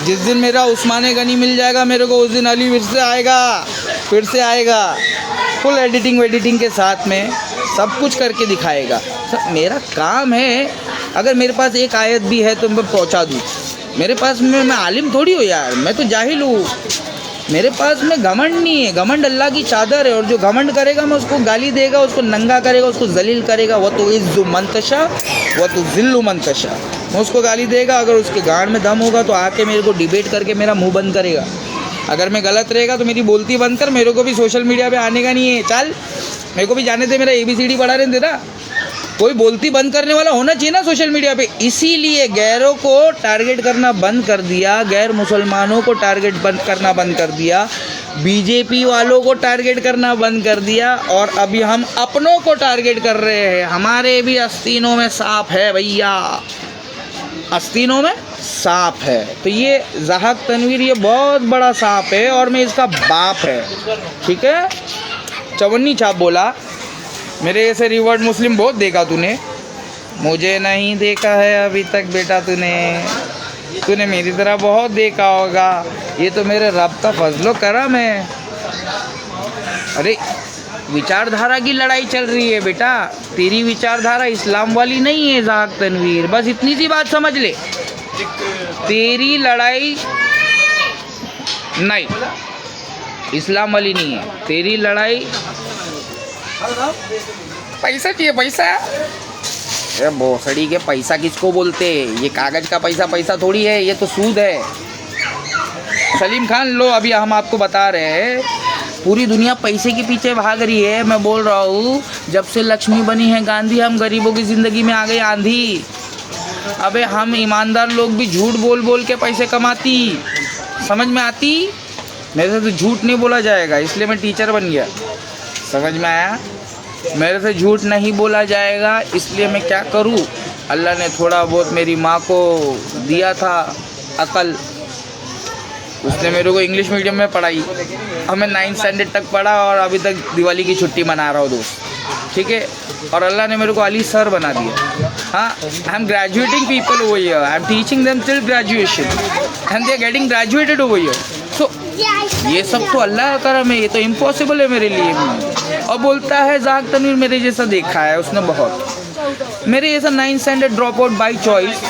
S1: जिस दिन मेरा उस्मान गनी मिल जाएगा मेरे को, उस दिन अली फिर से आएगा फुल एडिटिंग के साथ में सब कुछ करके दिखाएगा। मेरा काम है, अगर मेरे पास एक आयत भी है तो मैं पहुंचा दूँ। मेरे पास मैं आलिम थोड़ी हूँ यार, मैं तो जाहिल हूँ। मेरे पास में घमंड नहीं है, घमंड अल्लाह की चादर है, और जो घमंड करेगा मैं उसको गाली देगा, उसको नंगा करेगा, उसको जलील करेगा। वह तो इज़्ज़ु मंतशा वह तो ज़िल्लु मंतशा, मैं उसको गाली देगा। अगर उसके गांड में दम होगा तो आके मेरे को डिबेट करके मेरा मुंह बंद करेगा। अगर मैं गलत रहेगा तो मेरी बोलती बंद कर, मेरे को भी सोशल मीडिया पे आने का नहीं है। चल, मेरे को भी जाने दे, मेरा ABCD पढ़ा रहे ना। कोई बोलती बंद करने वाला होना चाहिए ना सोशल मीडिया पे। इसीलिए गैरों को टारगेट करना बंद कर दिया, गैर मुसलमानों को टारगेट करना बंद कर दिया, बीजेपी वालों को टारगेट करना बंद कर दिया, और अभी हम अपनों को टारगेट कर रहे हैं। हमारे भी आस्तीनों में सांप है भैया, आस्तीनों में सांप है। तो ये ज़हाक तनवीर ये बहुत बड़ा सांप है, और मैं इसका बाप है, ठीक है। चवन्नी छाप बोला, मेरे ऐसे रिवर्ड मुस्लिम बहुत देखा तूने, मुझे नहीं देखा है अभी तक बेटा। तूने मेरी तरह बहुत देखा होगा। ये तो मेरे रब का फजलो करम है। अरे विचारधारा की लड़ाई चल रही है बेटा, तेरी विचारधारा इस्लाम वाली नहीं है ज़हाक तनवीर, बस इतनी सी बात समझ ले। तेरी लड़ाई नहीं इस्लाम वाली नहीं है, तेरी लड़ाई पैसा चाहिए, पैसा। ये भोसड़ी के पैसा किसको बोलते हैं? ये कागज का पैसा थोड़ी है, ये तो सूद है। सलीम खान, लो अभी हम आपको बता रहे हैं, पूरी दुनिया पैसे के पीछे भाग रही है। मैं बोल रहा हूँ, जब से लक्ष्मी बनी है गांधी, हम गरीबों की ज़िंदगी में आ गई आंधी। अबे हम ईमानदार लोग भी झूठ बोल के पैसे कमाती, समझ में आती? मेरे से तो झूठ नहीं बोला जाएगा, इसलिए मैं टीचर बन गया। समझ में आया? मेरे से झूठ नहीं बोला जाएगा, इसलिए मैं क्या करूं? अल्लाह ने थोड़ा बहुत मेरी माँ को दिया था अकल, उसने मेरे को इंग्लिश मीडियम में पढ़ाई। अब मैं 9th स्टैंडर्ड तक पढ़ा और अभी तक दिवाली की छुट्टी मना रहा हूँ दोस्त, ठीक है। और अल्लाह ने मेरे को अली सर बना दिया। हाँ, I am graduating people over here, I am teaching them till graduation and they are getting graduated over here. So ये सब तो अल्लाह का करम है, ये तो इम्पॉसिबल है मेरे लिए भी। और बोलता है ज़हाक तनवीर मेरे जैसा देखा है उसने बहुत, मेरे जैसा 9th standard drop out by choice,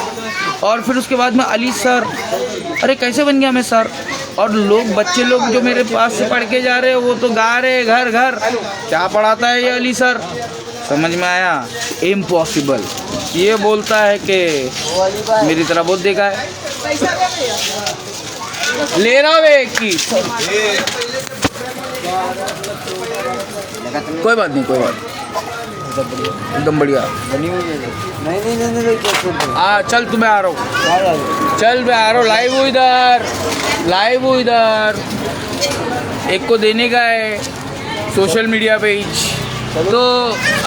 S1: और फिर उसके बाद में अली सर। अरे कैसे बन गया मैं सर? और लोग, बच्चे लोग जो मेरे पास से पढ़ के जा रहे हैं वो तो गा रहे घर घर, क्या पढ़ाता है ये अली सर? समझ में आया? इम्पॉसिबल। ये बोलता है कि मेरी तरह बहुत देखा है। ले रहा हूँ एक की, कोई बात नहीं, कोई बात नहीं, एकदम बढ़िया। चल तुम्हें आ रहा हूँ, चल मैं आ रहा हूँ, लाइव हूँ इधर, लाइव हूँ इधर। एक को देने का है सोशल मीडिया पेज। तो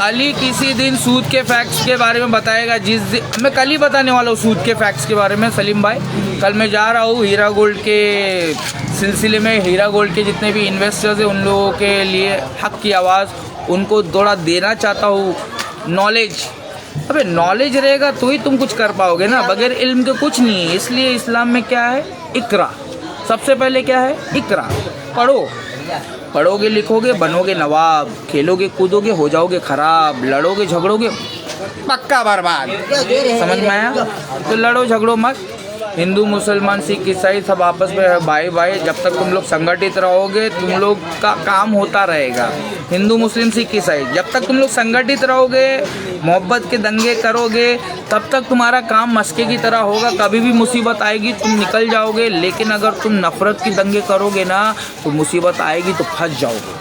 S1: अली किसी दिन सूद के फैक्ट्स के बारे में बताएगा। जिस दिन मैं कल ही बताने वाला हूँ सूद के फैक्ट्स के बारे में सलीम भाई। कल मैं जा रहा हूँ हीरा गोल्ड के सिलसिले में। हीरा गोल्ड के जितने भी इन्वेस्टर्स हैं उन लोगों के लिए हक की आवाज़ उनको थोड़ा देना चाहता हूँ। नॉलेज, अबे नॉलेज रहेगा तो ही तुम कुछ कर पाओगे ना, बगैर इल्म के कुछ नहीं है। इसलिए इस्लाम में क्या है, इकरा। सबसे पहले क्या है, इकरा। पढ़ो, पढ़ोगे लिखोगे बनोगे नवाब, खेलोगे कूदोगे हो जाओगे खराब, लड़ोगे झगड़ोगे पक्का बर्बाद। समझ में आया? तो लड़ो झगड़ो मत। हिंदू मुसलमान सिख ईसाई सब आपस में भाई भाई। जब तक तुम लोग संगठित रहोगे तुम लोग का काम होता रहेगा। हिंदू मुस्लिम सिख ईसाई जब तक तुम लोग संगठित रहोगे, मोहब्बत के दंगे करोगे, तब तक तुम्हारा काम मस्के की तरह होगा। कभी भी मुसीबत आएगी तुम निकल जाओगे, लेकिन अगर तुम नफ़रत की दंगे करोगे ना तो मुसीबत आएगी तो फंस जाओगे।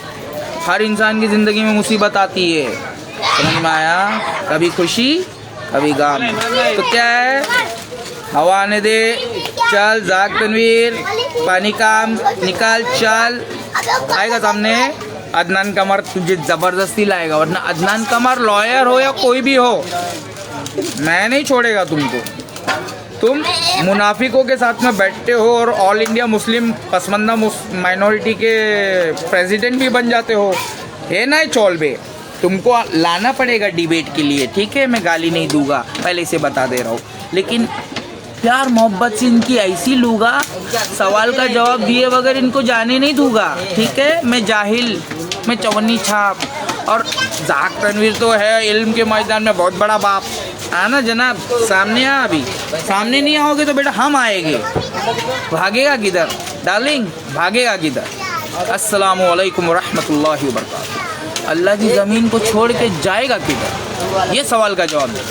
S1: हर इंसान की ज़िंदगी में मुसीबत आती है, समझ में आया? कभी खुशी कभी गम। तो क्या है, हवा आने दे, चल जाग तनवीर, पानी काम निकाल, चल। आएगा सामने अदनान कमर, तुझे ज़बरदस्ती लाएगा, वरना अदनान कमर लॉयर हो या कोई भी हो, मैं नहीं छोड़ेगा तुमको। तुम मुनाफिकों के साथ में बैठते हो और all India Muslim Pasmanda minority के प्रेसिडेंट भी बन जाते हो, है ना? चौल बे तुमको लाना पड़ेगा डिबेट के लिए, ठीक है? मैं गाली नहीं दूंगा, पहले से बता दे रहा हूँ। लेकिन प्यार मोहब्बत से इनकी ऐसी लूँगा, सवाल का जवाब दिए बगैर इनको जाने नहीं दूंगा, ठीक है? मैं जाहिल, मैं चवन्नी छाप। और जाक तनवीर तो है इल्म के मैदान में बहुत बड़ा बाप। आना जनाब, सामने आ। अभी सामने नहीं आओगे तो बेटा हम आएंगे। भागेगा किधर डार्लिंग, भागेगा किधर? अस्सलामु अलैकुम रहमतुल्लाहि व बरकातहू। अल्लाह की ज़मीन को छोड़ के जाएगा किधर? ये सवाल का जवाब दे।